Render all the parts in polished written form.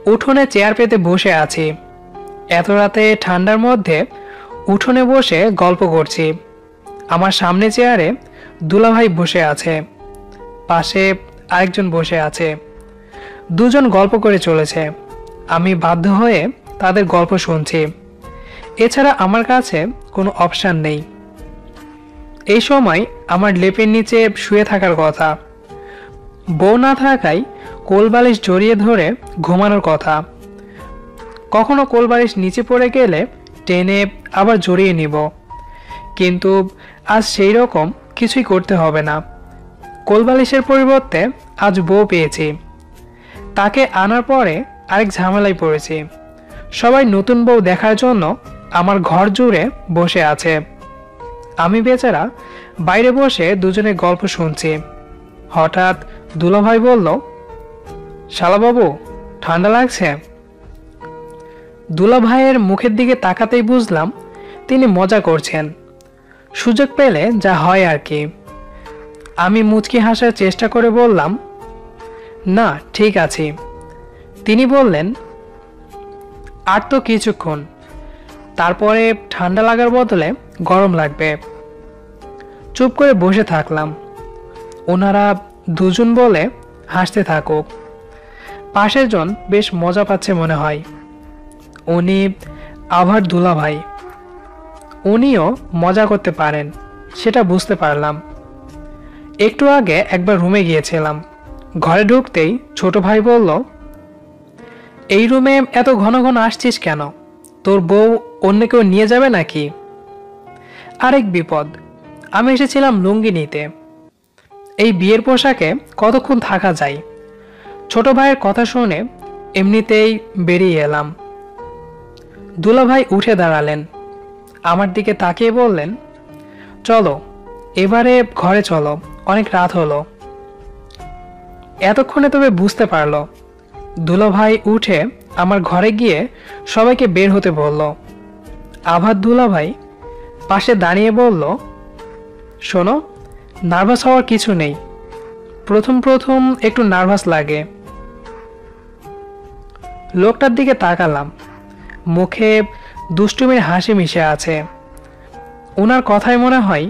উঠোনে চেয়ার পেতে বসে আছি। এত রাতে ঠান্ডার মধ্যে উঠোনে বসে গল্প করছি। আমার সামনে চেয়ারে দুলাভাই বসে আছে, পাশে আরেকজন বসে আছে। দুজন গল্প করে চলেছে। আমি বাধ্য হয়ে তাদের গল্প শুনছি। এছাড়া আমার কাছে কোনো অপশান নেই। এই সময় আমার লেপের নিচে শুয়ে থাকার কথা। বউ না থাকায় কোলবালিশ জড়িয়ে ধরে ঘুমানোর কথা। কখনো কোলবালিশ নিচে পড়ে গেলে টেনে আবার জড়িয়ে নিব, কিন্তু আজ সেই রকম কিছুই করতে হবে না। কোলবালিশের পরিবর্তে আজ বউ পেয়েছি। তাকে আনার পরে আরেক ঝামেলায় পড়েছি। সবাই নতুন বউ দেখার জন্য আমার ঘর জুড়ে বসে আছে। আমি বেচারা বাইরে বসে দুজনে গল্প শুনছি। হঠাৎ দুলাভাই বলল, শালাবাবু, ঠান্ডা লাগছে? দুলাভাইয়ের মুখের দিকে তাকাতেই বুঝলাম তিনি মজা করছেন। সুযোগ পেলে যা হয় আর কি। আমি মুচকি হাসার চেষ্টা করে বললাম, না, ঠিক আছে। তিনি বললেন, আর তো কিছুক্ষণ, তারপরে ঠান্ডা লাগার বদলে গরম লাগবে। চুপ করে বসে থাকলাম। ওনারা দুজন বলে হাসতে থাকুক। পাশের জন বেশ মজা পাচ্ছে মনে হয়। উনি আবার দুলাভাই, উনিও মজা করতে পারেন সেটা বুঝতে পারলাম। একটু আগে একবার রুমে গিয়েছিলাম। ঘরে ঢুকতেই ছোট ভাই বলল, এই রুমে এত ঘন ঘন আসছিস কেন? তোর বউ অন্য কেউ নিয়ে যাবে নাকি? আরেক বিপদ, আমি এসেছিলাম লুঙ্গি নিতে। এই বিয়ের পোশাকে কতক্ষণ থাকা যায়? ছোট ভাইয়ের কথা শুনে এমনিতেই বেরিয়ে এলাম। দুলাভাই উঠে দাঁড়ালেন, আমার দিকে তাকিয়ে বললেন, চলো এবারে ঘরে চলো, অনেক রাত হলো। এতক্ষণে তবে বুঝতে পারলো। দুলাভাই উঠে আমার ঘরে গিয়ে সবাইকে বের হতে বলল। আবার দুলাভাই পাশে দাঁড়িয়ে বলল, শোনো, নার্ভাস হওয়ার কিছু নেই। প্রথম প্রথম একটু নার্ভাস লাগে। লোকটার দিকে তাকালাম। মুখে দুষ্টুমির হাসি মিশে আছে। ওনার কথায় মনে হয়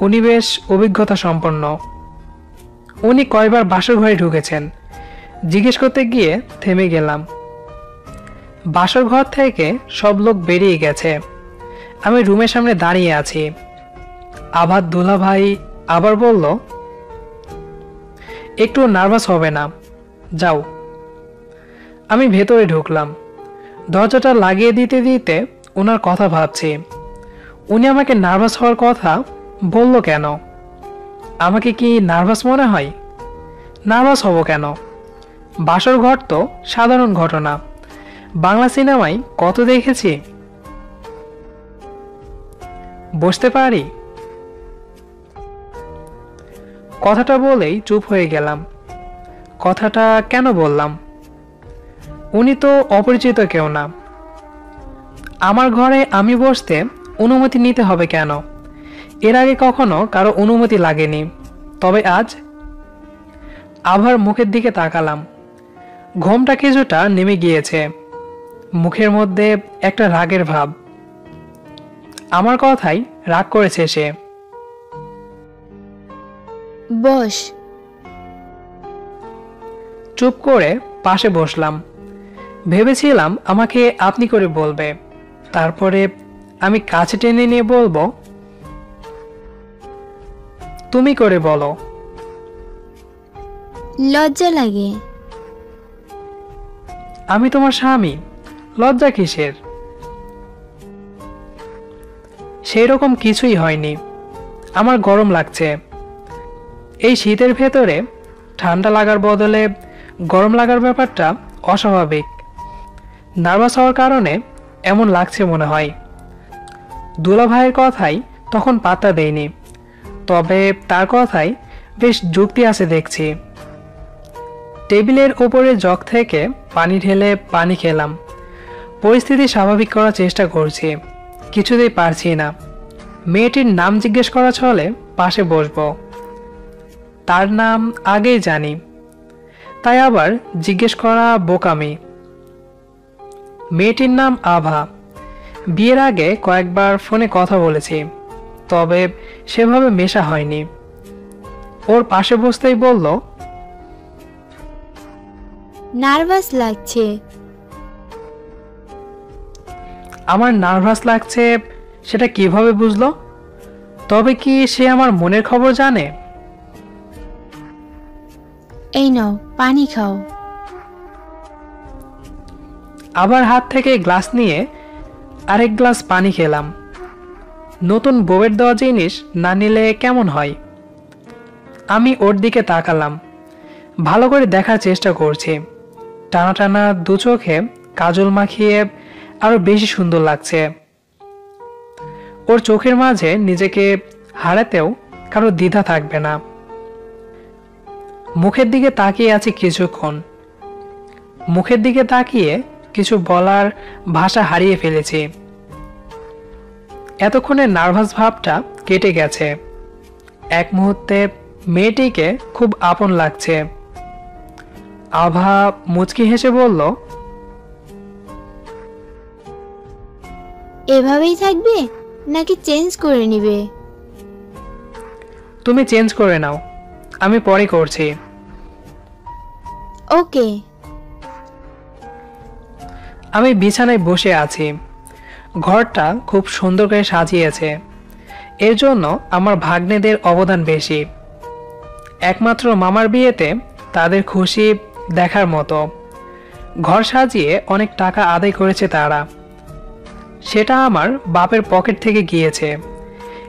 উনি বেশ অভিজ্ঞতা সম্পন্ন। উনি কয়বার বাসর ঘরে ঢুকেছেন জিজ্ঞেস করতে গিয়ে থেমে গেলাম। বাসর ঘর থেকে সব লোক বেরিয়ে গেছে। আমি রুমের সামনে দাঁড়িয়ে আছি। আবার দুলাভাই আবার বলল, একটু নার্ভাস হবে না, যাও। আমি ভেতরে ঢুকলাম। দরজাটা লাগিয়ে দিতে দিতে ওনার কথা ভাবছি। উনি আমাকে নার্ভাস হওয়ার কথা বলল কেন? আমাকে কি নার্ভাস মনে হয়? নার্ভাস হব কেন? বাসর ঘর তো সাধারণ ঘটনা। বাংলা সিনেমায় কত দেখেছি। বসতে পারি? কথাটা বলেই চুপ হয়ে গেলাম। কথাটা কেন বললাম? উনি তো অপরিচিত কেউ না। আমার ঘরে আমি বসতে অনুমতি নিতে হবে কেন? এর আগে কখনো কারো অনুমতি লাগেনি, তবে আজ। আবার মুখের দিকে তাকালাম। ঘোমটা কিছুটা নেমে গিয়েছে। মুখের মধ্যে একটা রাগের ভাব। আমার কথাই রাগ করেছে সে। বস। চুপ করে পাশে বসলাম। ভেবেছিলাম আমাকে আপনি করে বলবে, তারপরে আমি কাছে টেনে নিয়ে বলবো, তুমি করে বলো। লজ্জা লাগে। আমি তোমার স্বামী, লজ্জা কিসের? সেই রকম কিছুই হয়নি। আমার গরম লাগছে। এই শীতের ভেতরে ঠান্ডা লাগার বদলে গরম লাগার ব্যাপারটা অস্বাভাবিক। নার্ভাস হওয়ার কারণে এমন লাগছে মনে হয়। দুলাভাইয়ের কথাই তখন পাত্তা দেয়নি, তবে তার কথাই বেশ যুক্তি আছে দেখছি। টেবিলের ওপরে জগ থেকে পানি ঢেলে পানি খেলাম। পরিস্থিতি স্বাভাবিক করার চেষ্টা করছি, কিছুতেই পারছি না। মেয়েটির নাম জিজ্ঞেস করা ছলে পাশে বসবো। তার নাম আগেই জানি, তাই আবার জিজ্ঞেস করা বোকামি। মেয়েটির নাম আভা। বিয়ের আগে কয়েকবার ফোনে কথা বলেছি, তবে সেভাবে মেশা হয়নি। ওর পাশে বসতেই বলল, নার্ভাস লাগছে। আমার নার্ভাস লাগছে সেটা কিভাবে বুঝলো? তবে কি সে আমার মনের খবর জানে? এই নাও পানি খাও। আবার হাত থেকে গ্লাস নিয়ে আরেক গ্লাস পানি খেলাম। নতুন বউয়ের দেওয়া জিনিস না নিলে কেমন হয়? আমি ওর দিকে তাকালাম, ভালো করে দেখার চেষ্টা করছি। টানা টানা দু চোখে কাজল মাখিয়ে আরো বেশি সুন্দর লাগছে। ওর চোখের মাঝে নিজেকে হারাতেও কারো দ্বিধা থাকবে না। মুখের দিকে তাকিয়ে আছি কিছুক্ষণ। মুখের দিকে তাকিয়ে কিছু বলার ভাষা হারিয়ে ফেলেছি। এতক্ষণে নার্ভাস ভাবটা কেটে গেছে। এক মুহূর্তে মেয়েটিকে খুব আপন লাগছে। আভা মুচকি হেসে বলল, এভাবেই থাকবে নাকি চেঞ্জ করে নিবে? তুমি চেঞ্জ করে নাও, আমি পরে করছি। ওকে। আমি বিছানায় বসে আছি। ঘরটা খুব সুন্দর করে সাজিয়েছে। এর জন্য আমার ভাগ্নেদের অবদান বেশি। একমাত্র মামার বিয়েতে তাদের খুশি দেখার মতো ঘর সাজিয়ে অনেক টাকা আদায় করেছে তারা। সেটা আমার বাপের পকেট থেকে গিয়েছে।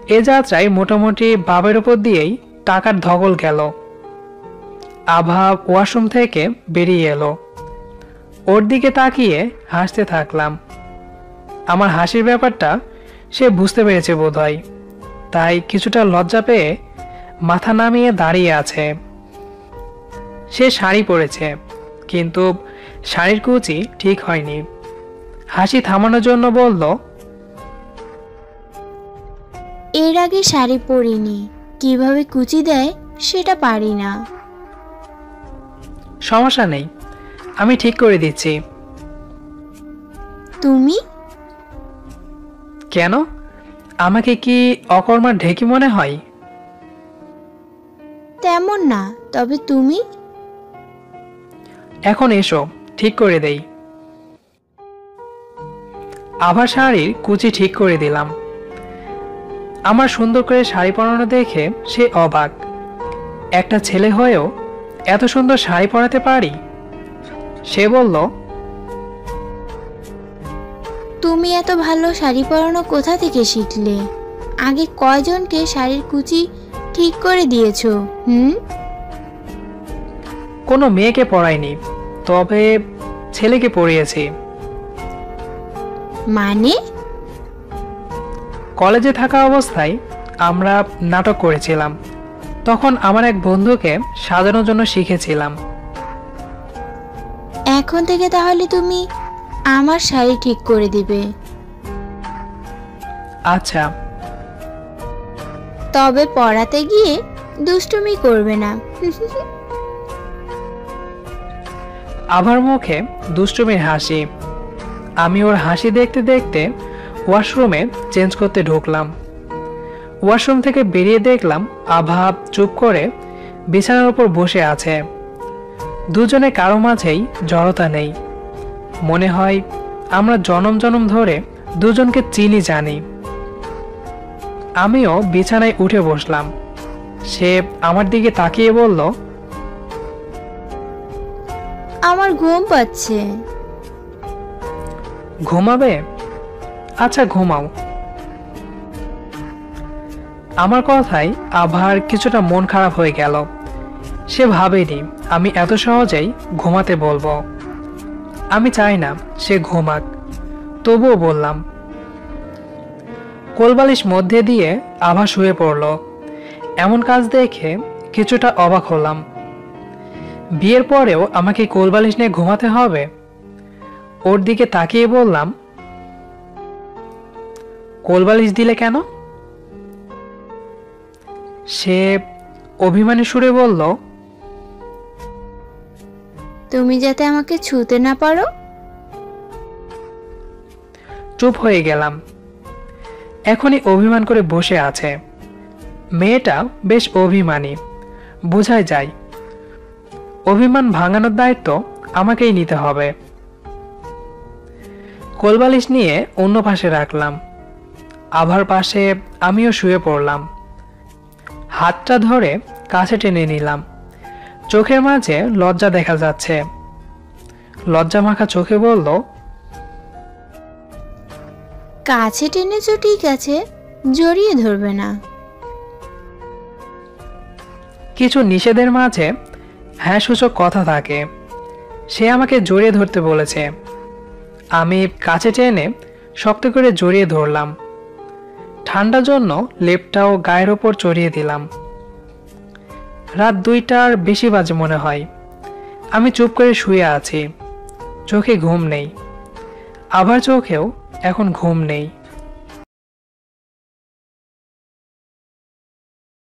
এ যাত্রায় মোটামুটি বাপের উপর দিয়েই টাকার ধগল গেল। আভা ওয়াশরুম থেকে বেরিয়ে এলো। ওর দিকে তাকিয়ে হাসতে থাকলাম। আমার হাসির ব্যাপারটা সে বুঝতে পেরেছে বোধহয়, তাই কিছুটা লজ্জা পেয়ে মাথা নামিয়ে দাঁড়িয়ে আছে। সে শাড়ি পরেছে, কিন্তু শাড়ির কুচি ঠিক হয়নি। হাসি থামানোর জন্য বলল, এর আগে শাড়ি পরিনি, কিভাবে কুচি দেয় সেটা পারি না। সমস্যা নেই, আমি ঠিক করে দিচ্ছি। তুমি? কেন, আমাকে কি অকর্মার ঢেকি মনে হয়? তেমন না, তবে তুমি? এখন এসো, ঠিক করে দেই। আবার শাড়ির কুচি ঠিক করে দিলাম। আমার সুন্দর করে শাড়ি পরানো দেখে সে অবাক। একটা ছেলে হয়েও এত সুন্দর শাড়ি পরাতে পারি? সে বলল, তুমি এত ভালো শাড়ি পরানো কোথা থেকে শিখলে? আগে কয়জনকে শাড়ির কুচি ঠিক করে দিয়েছো? কোনো মেয়েকে পরাইনি, তবে ছেলেকে পরিয়েছি। মানে? কলেজে থাকা অবস্থায় আমরা নাটক করেছিলাম। তখন আমার এক বন্ধুকে সাজানোর জন্য শিখেছিলাম। এখন থেকে তাহলে তুমি আমার শাড়ি ঠিক করে দিবে। আচ্ছা। তবে পড়াতে গিয়ে দুষ্টুমি করবে না। আভার মুখে দুষ্টুমির হাসি। আমি ওর হাসি দেখতে দেখতে ওয়াশরুমে চেঞ্জ করতে ঢুকলাম। ওয়াশরুম থেকে বেরিয়ে দেখলাম আভা চুপ করে বিছানার উপর বসে আছে। দুজনে কারো মাঝেই জড়তা নেই। মনে হয় আমরা জনম জনম ধরে দুজনকে চিনি জানি। আমিও বিছানায় উঠে বসলাম। সে আমার দিকে তাকিয়ে বলল, আমার ঘুম পাচ্ছে। ঘুমাবে? আচ্ছা ঘুমাও। আমার কথায় আভার কিছুটা মন খারাপ হয়ে গেল। সে ভাবেনি আমি এত সহজেই ঘুমাতে বলবো। আমি চাই না সে ঘুমাক, তবুও বললাম। কোলবালিশ মধ্যে দিয়ে আভা শুয়ে পড়ল। এমন কাজ দেখে কিছুটা অবাক হলাম। বিয়ের পরেও আমাকে কোলবালিশ নিয়ে ঘুমাতে হবে? ওর দিকে তাকিয়ে বললাম, কোলবালিশ দিলে কেন? সে অভিমানী সুরে বলল, তুমি যাতে আমাকে ছুতে না পারো। চুপ হয়ে গেলাম। এখনই অভিমান করে বসে আছে। মেয়েটা বেশ অভিমানী, বোঝাই যায়। অভিমান ভাঙানোর দায়িত্ব আমাকেই নিতে হবে। কোলবালিশ নিয়ে অন্য পাশে রাখলাম। আভার পাশে আমিও শুয়ে পড়লাম। হাতটা ধরে কাছে টেনে নিলাম। চোখের মাঝে লজ্জা দেখা যাচ্ছে। লজ্জা মাখা চোখে বলল, কাছে টেনেছো ঠিক আছে, জড়িয়ে ধরবে না। কিছু নিষেধের মাঝে হ্যাঁ সূচক কথা থাকে। সে আমাকে জড়িয়ে ধরতে বলেছে। আমি কাছে টেনে শক্ত করে জড়িয়ে ধরলাম। ঠান্ডার জন্য লেপটাও গায়ের ওপর চড়িয়ে দিলাম। রাত 2টার বেশি বাজে মনে হয়। আমি চুপ করে শুয়ে আছি। চোখে ঘুম নেই। আবার চোখেও এখন ঘুম নেই।